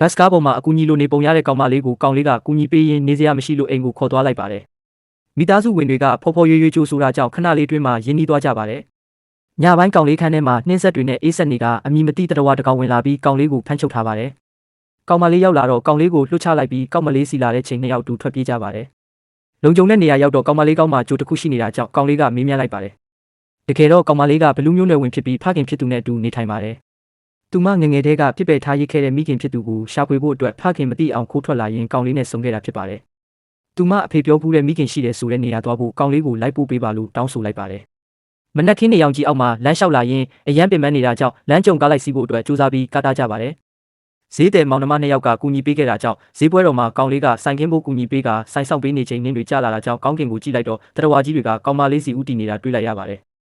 ဘတ်စကားပေါ်မှာအကူအညီလိုနေပုံရတဲ့ကောင်မလေးကိုကောင်လေးကကူညီပေးရင်းနေစရာမရှိလို့အိမ်ကိုခေါ်သွားလိုက်ပါတယ်။မိသားစုဝင်တွေကဖော်ဖော်ရွရွကြိုဆိုတာကြောင့်ခဏလေးတွင်းမှာရင်းနှီးသွားကြပါတယ်။ညပိုင်းကောင်လေးခန်းထဲမှာနှင်းဆက်တွေနဲ့အေးဆက်နေကအမိမတိတရဝတကောင်ဝင်လာပြီးကောင်လေးကိုဖမ်းချုပ်ထားပါတယ်။ကောင်မလေးရောက်လာတော့ကောင်လေးကိုလွှတ်ချလိုက်ပြီးကောင်မလေးစီလာတဲ့ချိန်နှစ်ယောက်တူထွက်ပြေးကြပါတယ်။လုံခြုံတဲ့နေရာရောက်တော့ကောင်မလေးကောင်းမှကြိုတစ်ခုရှိနေတာကြောင့်ကောင်လေးကမေးမြန်းလိုက်ပါတယ်။တကယ်တော့ကောင်မလေးကဘလူးမျိုးနွယ်ဝင်ဖြစ်ပြီးဖခင်ဖြစ်သူနဲ့အတူနေထိုင်ပါတယ်။သူမငငယ်တဲကပြစ်ပယ်ထားရခဲ့တဲ့မိခင်ဖြစ်သူကိုရှာဖွေဖို့အတွက်ဖခင်မသိအောင်ခိုးထွက်လာရင်ကောင်လေးနဲ့ဆုံခဲ့တာဖြစ်ပါတယ်။သူမအဖေပြောဖူးတဲ့မိခင်ရှိတယ်ဆိုတဲ့နေရာသွားဖို့ကောင်လေးကိုလိုက်ပို့ပေးပါလို့တောင်းဆိုလိုက်ပါတယ်။မနက်ခင်းနေရောင်ကြီးအောက်မှာလမ်းလျှောက်လာရင်အရန်ပင်ပန်းနေတာကြောင့်လမ်းကြုံကားလိုက်စီးဖို့အတွက်ကြိုးစားပြီးကားတာကြပါတယ်။ဈေးတယ်မောင်နှမနှစ်ယောက်ကကူညီပေးခဲ့တာကြောင့်ဈေးပွဲတော်မှာကောင်လေးကဆိုင်ကင်းဖို့ကူညီပေးကဆိုင်ဆောင်ပေးနေချိန်နင်းတွေကျလာတာကြောင့်ကောင်းကင်ကိုကြည့်လိုက်တော့တရဝါကြီးတွေကကောင်မလေးစီဦးတည်နေတာတွေ့လိုက်ရပါတယ်။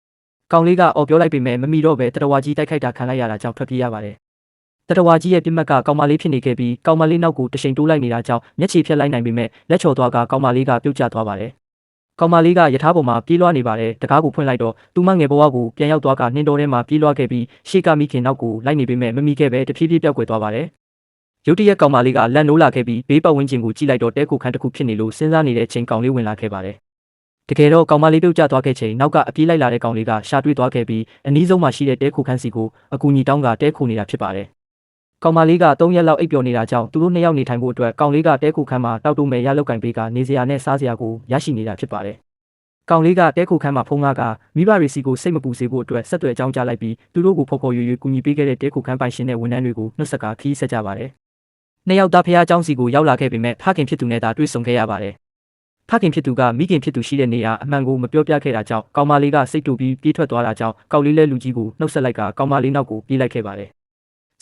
ကောင်လေးကအော်ပြောလိုက်ပေမဲ့မမီတော့ပဲတရဝါကြီးတိုက်ခိုက်တာခံလိုက်ရတာကြောင့်ထွက်ပြေးရပါတယ်။တရဝါကြီးရဲ့ပြစ်မှတ်ကကောင်မလေးဖြစ်နေခဲ့ပြီးကောင်မလေးနောက်ကိုတချိန်တိုးလိုက်နေတာကြောင့်မျက်ခြေဖြတ်လိုက်နိုင်ပေမဲ့လက်ချော်သွားကကောင်မလေးကပြုတ်ကျသွားပါတယ်။ကောင်မလေးကယထာပေါ်မှာပြေးလွှားနေပါတယ်တကားကိုဖွင့်လိုက်တော့သူမငယ်ဘဝကိုပြန်ရောက်သွားကနှင်းတော်ထဲမှာပြေးလွှားခဲ့ပြီးရှေ့ကမိခင်နောက်ကိုလိုက်နေပေမဲ့မမီခဲ့ပဲတဖြည်းဖြည်းပျောက်ကွယ်သွားပါတယ်။ရုတ်တရက်ကောင်မလေးကလန့်နိုးလာခဲ့ပြီးဘေးပတ်ဝန်းကျင်ကိုကြည့်လိုက်တော့တဲကိုခန်းတစ်ခုဖြစ်နေလို့စဉ်းစားနေတဲ့အချိန်ကောင်လေးဝင်လာခဲ့ပါတယ်။တကယ်တော့ကောင်မလေးပြုတ်ကျသွားခဲ့ချိန်နောက်ကအပြေးလိုက်လာတဲ့ကောင်လေးကရှာတွေ့သွားခဲ့ပြီးအနီးဆုံးမှာရှိတဲ့တဲကိုခန်းစီကိုအကူအညီတောင်းကတဲခိုနေတာဖြစ်ပါတယ်။ကောင်မလေးက3ရက်လောက်အိပ်ပျော်နေတာကြောင့်သူတို့2ယောက်နေထိုင်ဖို့အတွက်ကောင်လေးကတဲကိုခန်းမှာတောက်တုံးမဲ့ရလောက်ကင်ပေးကနေစရာနဲ့စားစရာကိုရရှိနေတာဖြစ်ပါတယ်။ကောင်လေးကတဲကိုခန်းမှာဖုံးကားကမိဘတွေစီကိုစိတ်မပူစေဖို့အတွက်ဆက်သွယ်အကြောင်းကြားလိုက်ပြီးသူတို့ကိုဖော်ဖော်ရွရွကူညီပေးခဲ့တဲ့တဲကိုခန်းပိုင်ရှင်တဲ့ဝန်ထမ်းတွေကိုနှုတ်ဆက်ကခီးဆက်ကြပါတယ်။နှစ်ယောက်သားဖះเจ้าစီကိုရောက်လာခဲ့ပေမဲ့ဖခင်ဖြစ်သူနဲ့သာတွေ့ဆုံခဲ့ရပါတယ်။ဖခင်ဖြစ်သူကမိခင်ဖြစ်သူရှိတဲ့နေရာအမှန်ကိုမပြောပြခဲ့တာကြောင့်ကောင်မလေးကစိတ်တူပြီးပြေးထွက်သွားတာကြောင့်ကောက်လေးလဲလူကြီးကိုနှုတ်ဆက်လိုက်ကကောင်မလေးနောက်ကိုပြေးလိုက်ခဲ့ပါတယ်။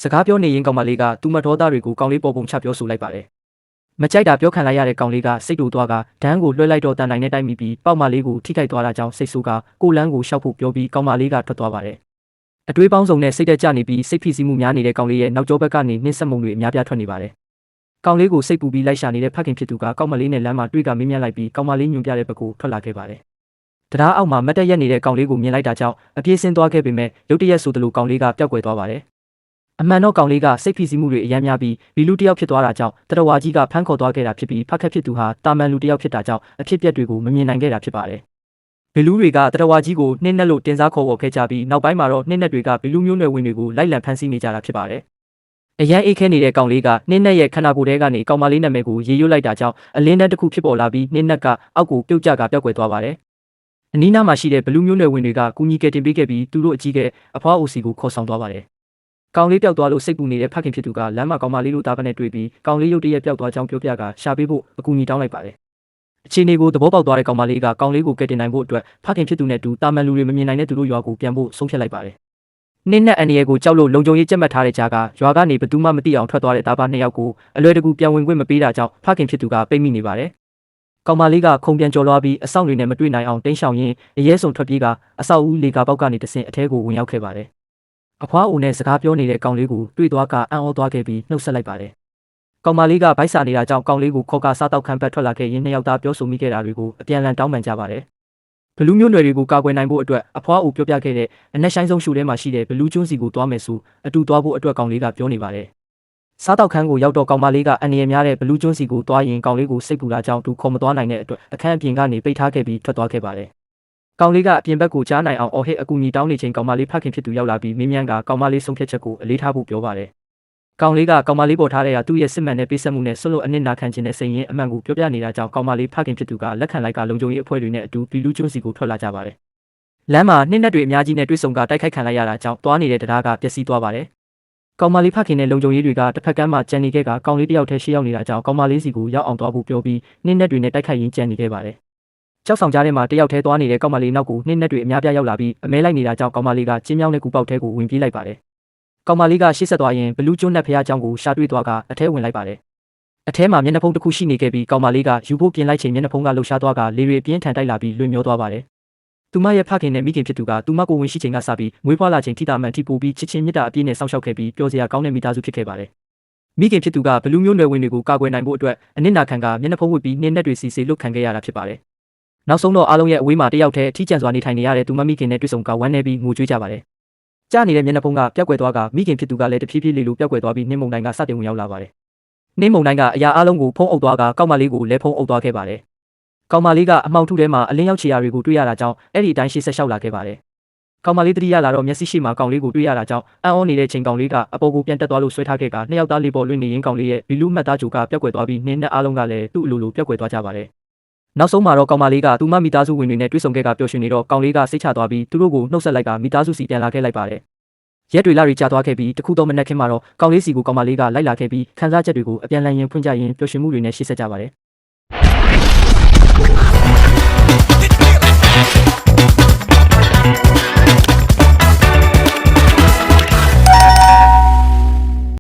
စကားပြောနေရင်ကောင်မလေးကသူ့မတော်သားတွေကိုကောင်လေးပေါ်ပုံချပြောဆိုလိုက်ပါတယ်။မကြိုက်တာပြောခံလိုက်ရတဲ့ကောင်လေးကစိတ်တူသွားကဒန်းကိုလွှဲလိုက်တော့တန်နိုင်နဲ့တိုက်မိပြီးပေါက်မလေးကိုထိခိုက်သွားတာကြောင့်စိတ်ဆိုးကကိုလန်းကိုရှောက်ဖို့ပြောပြီးကောင်မလေးကထွက်သွားပါတယ်။အတွေးပေါင်းစုံနဲ့စိတ်တက်ကြနေပြီးစိတ်ဖိစီးမှုများနေတဲ့ကောင်လေးရဲ့နောက်ကျောဘက်ကနေနှင်းဆက်မှုတွေအများပြားထွက်နေပါတယ်။ကောင်လေးကိုစိတ်ပူပြီးလိုက်ရှာနေတဲ့ဖခင်ဖြစ်သူကကောင်မလေးနဲ့လမ်းမှာတွေ့ကမင်းမြတ်လိုက်ပြီးကောင်မလေးညွန်ပြတဲ့ဘက်ကိုထွက်လာခဲ့ပါတယ်။တရားအောက်မှာမတ်တက်ရက်နေတဲ့ကောင်လေးကိုမြင်လိုက်တာကြောင့်အပြေးဆင်းသွားခဲ့ပေမဲ့ရုတ်တရက်ဆိုသလိုကောင်လေးကပျောက်ကွယ်သွားပါတယ်။အမှန်တော့ကောင်လေးကစိတ်ဖိစီးမှုတွေအများများပြီးဘီလူတယောက်ဖြစ်သွားတာကြောင့်တရဝါကြီးကဖမ်းခေါ်သွားခဲ့တာဖြစ်ပြီးဖခင်ဖြစ်သူဟာတာမန်လူတယောက်ဖြစ်တာကြောင့်အဖြစ်အပျက်တွေကိုမမြင်နိုင်ခဲ့တာဖြစ်ပါတယ်။ဘီလူတွေကတရဝါကြီးကိုနှင်းနဲ့လို့တင်စားခေါ်ဝေါ်ခဲ့ကြပြီးနောက်ပိုင်းမှာတော့နှင်းနဲ့တွေကဘီလူမျိုးနွယ်ဝင်တွေကိုလိုက်လံဖမ်းဆီးနေကြတာဖြစ်ပါတယ်။အရန်အိတ်ခဲနေတဲ့ကောင်လေးကနှင်းနဲ့ရဲ့ခန္ဓာကိုယ်ထဲကနေကောင်မလေးနာမည်ကိုရေရွတ်လိုက်တာကြောင့်အလင်းတန်းတစ်ခုဖြစ်ပေါ်လာပြီးနှင်းနဲ့ကအောက်ကိုပြုတ်ကျကပျောက်ကွယ်သွားပါတယ်။အနီးနားမှာရှိတဲ့ဘလူးမျိုးနွယ်ဝင်တွေကကူညီကယ်တင်ပေးခဲ့ပြီးသူတို့အကြီးကအဖွားအိုစီကိုခေါ်ဆောင်သွားပါတယ်။ကောင်လေးပျောက်သွားလို့စိတ်ပူနေတဲ့ဖခင်ဖြစ်သူကလမ်းမှာကောင်မလေးတို့တာပနဲ့တွေ့ပြီးကောင်လေးရုတ်တရက်ပျောက်သွားကြောင်းပြောပြကရှာပေးဖို့အကူအညီတောင်းလိုက်ပါတယ်။အခြေအနေကိုသဘောပေါက်သွားတဲ့ကောင်မလေးကကောင်လေးကိုကယ်တင်နိုင်ဖို့အတွက်ဖခင်ဖြစ်သူနဲ့တူတာမန်လူတွေမမြင်နိုင်တဲ့သူတို့ရွာကိုပြန်ဖို့ဆုံးဖြတ်လိုက်ပါတယ်။နှင်းနဲ့အန်ရီကိုကြောက်လို့လုံခြုံရေးကြက်မှတ်ထားတဲ့ကြားကရွာကနေဘသူမှမသိအောင်ထွက်သွားတဲ့တာပါ2ယောက်ကိုအလွယ်တကူပြန်ဝင်ခွင့်မပေးတာကြောင့်ဖခင်ဖြစ်သူကပိတ်မိနေပါတယ်။ကောင်မလေးကခုံပြန်ကျော်လွှားပြီးအဆောင်တွေနဲ့မတွေ့နိုင်အောင်တင်းရှောင်ရင်းအရဲဆုံထွက်ပြေးကအဆောက်အဦလေကာပေါက်ကနေတဆင့်အထဲကိုဝင်ရောက်ခဲ့ပါတယ်။အဖွားအိုနဲ့စကားပြောနေတဲ့ကောင်လေးကိုတွေ့သွားကအံ့ဩသွားခဲ့ပြီးနှုတ်ဆက်လိုက်ပါတယ်။ကောင်မလေးကဗိုက်စာနေတာကြောင့်ကောင်လေးကိုခေါ်ကစားတောက်ခံပတ်ထွက်လာခဲ့ရင်း2ယောက်သားပြောဆိုမိခဲ့တာတွေကိုအပြန်အလှန်တောင်းပန်ကြပါတယ်။ဘလူးမျိုးနွယ်တွေကိုကာကွယ်နိုင်ဖို့အတွက်အဖွားအိုပြောပြခဲ့တဲ့အနက်ဆိုင်ဆုံးရှူထဲမှာရှိတဲ့ဘလူးကျွန်းစီကိုသွားမယ်ဆိုအတူသွားဖို့အတွက်ကောင်လေးကပြောနေပါတယ်။စားတောက်ခန်းကိုရောက်တော့ကောင်မလေးကအန်ရီများတဲ့ဘလူးကျွန်းစီကိုသွားရင်ကောင်လေးကိုစိတ်ပူတာကြောင့်သူခေါ်မသွားနိုင်တဲ့အတွက်အခန်းအပြင်ကနေပိတ်ထားခဲ့ပြီးထွက်သွားခဲ့ပါတယ်။ကောင်လေးကအပြင်ဘက်ကိုကြားနိုင်အောင်အော်ဟစ်အကူအညီတောင်းနေချိန်ကောင်မလေးဖခင်ဖြစ်သူရောက်လာပြီးမင်းမြန်းကကောင်မလေးဆုံးဖြတ်ချက်ကိုအလေးထားဖို့ပြောပါတယ်။ကောင်လေးကကောင်မလေးပေါ်ထားတဲ့သူ့ရဲ့စစ်မှန်တဲ့ပေးဆက်မှုနဲ့ဆွလို့အနစ်နာခံခြင်းနဲ့စိတ်ရင်းအမှန်ကိုပြောပြနေတာကြောင့်ကောင်မလေးဖခင်ဖြစ်သူကလက်ခံလိုက်ကလုံခြုံရေးအဖွဲ့တွေနဲ့အတူဘီလူးကျွန်းစီကိုထွက်လာကြပါတယ်။လမ်းမှာနှင်းနဲ့တွေအများကြီးနဲ့တွေ့ဆုံကတိုက်ခိုက်ခံလိုက်ရတာကြောင့်တွားနေတဲ့တရားကပျက်စီးသွားပါတယ်။ကောင်မလေးဖခင်နဲ့လုံခြုံရေးတွေကတစ်ဖက်ကမ်းမှာကြံနေခဲ့ကကောင်လေးတယောက်တည်းရှေ့ရောက်နေတာကြောင့်ကောင်မလေးစီကိုရောက်အောင်သွားဖို့ပြောပြီးနှင်းနဲ့တွေနဲ့တိုက်ခိုက်ရင်းကြံနေခဲ့ပါတယ်။ကြောက်ဆောင်ကြားထဲမှာတယောက်တည်းသွားနေတဲ့ကောင်မလေးနောက်ကိုနှင်းနဲ့တွေအများပြားရောက်လာပြီးအမဲလိုက်နေတာကြောင့်ကောင်မလေးကကျင်းမြောင်းတဲ့ကူပေါက်ထဲကိုဝင်ပြေးလိုက်ပါတယ်။ကောင်မလေးကရှေ့ဆက်သွားရင်ဘလူးကျွန်းနဲ့ဖះเจ้าကိုရှာတွေ့သွားကအထဲဝင်လိုက်ပါတယ်။အထဲမှာမျက်နှာဖုံးတစ်ခုရှိနေခဲ့ပြီးကောင်မလေးကယူဖို့ပြင်လိုက်ချိန်မျက်နှာဖုံးကလှုပ်ရှားသွားကလေတွေပြင်းထန်တိုက်လာပြီးလွင်မျောသွားပါတယ်။သူမရဲ့ဖခင်နဲ့မိခင်ဖြစ်သူကသူမကိုဝင်ရှိချိန်ကစပြီးမွေးဖွားလာချိန်ထိတာမှန်ထိပိုပြီးချစ်ချင်းမြတ်တာအပြည့်နဲ့စောင့်ရှောက်ခဲ့ပြီးပျော်စရာကောင်းတဲ့မိသားစုဖြစ်ခဲ့ပါတယ်။မိခင်ဖြစ်သူကဘလူးမျိုးနွယ်ဝင်တွေကိုကာကွယ်နိုင်ဖို့အတွက်အနစ်နာခံကမျက်နှာဖုံးဝတ်ပြီးနှင်းနဲ့တွေစီစီလုတ်ခံခဲ့ရတာဖြစ်ပါတယ်။နောက်ဆုံးတော့အားလုံးရဲ့အဝေးမှာတယောက်တည်းအထီးကျန်စွာနေထိုင်နေရတဲ့သူမမိခင်နဲ့တွေ့ဆုံကဝမ်းနေပြီးငိုကြွေးကြပါတယ်။ကြားနေတဲ့မျက်နှာဖုံးကပျောက်ကွယ်သွားကမိခင်ဖြစ်သူကလည်းတဖြည်းဖြည်းလေးလိုပျောက်ကွယ်သွားပြီးနှင်းမုန်တိုင်းကစတင်ဝင်ရောက်လာပါတယ် နှင်းမုန်တိုင်းကအရာအလုံးကိုဖုံးအုပ်သွားကကောက်မလေးကိုလဲဖုံးအုပ်သွားခဲ့ပါတယ်။ကောက်မလေးကအမှောင်ထုထဲမှာအလင်းရောက်ချီရာတွေကိုတွေ့ရတာကြောင့်အဲ့ဒီအတိုင်းရှေ့ဆက်လျှောက်လာခဲ့ပါတယ်။ကောက်မလေးတတိယလာတော့မျက်စိရှိမှကောင်လေးကိုတွေ့ရတာကြောင့်အံ့ဩနေတဲ့ချိန်ကောင်လေးကအပေါ်ကိုပြန်တက်သွားလို့ဆွဲထားခဲ့ကနှစ်ယောက်သားလေးပေါ်လွင့်နေရင်ကောင်လေးရဲ့ဘီလူးမှတ်သားဂျိုကပျောက်ကွယ်သွားပြီးနှင်းနဲ့အားလုံးကလည်းသူ့အလိုလိုပျောက်ကွယ်သွားကြပါတယ်။နောက်ဆုံးမှာတော့ကောင်မလေးကသူမမိသားစုဝင်တွေနဲ့တွေ့ဆုံခဲ့ကပျော်ရွှင်နေတော့ကောင်လေးကစိတ်ချသွားပြီးသူတို့ကိုနှုတ်ဆက်လိုက်ကမိသားစုစီပြန်လာခဲ့လိုက်ပါတယ်။ရက်တွေလတွေကြာသွားခဲ့ပြီးတခုတော့မနက်ခင်းမှာတော့ကောင်လေးစီကိုကောင်မလေးကလိုက်လာခဲ့ပြီးခန်းစားချက်တွေကိုအပြန်လည်ရင်ဖွင့်ကြရင်ပျော်ရွှင်မှုတွေနဲ့ရှေ့ဆက်ကြပါတယ်။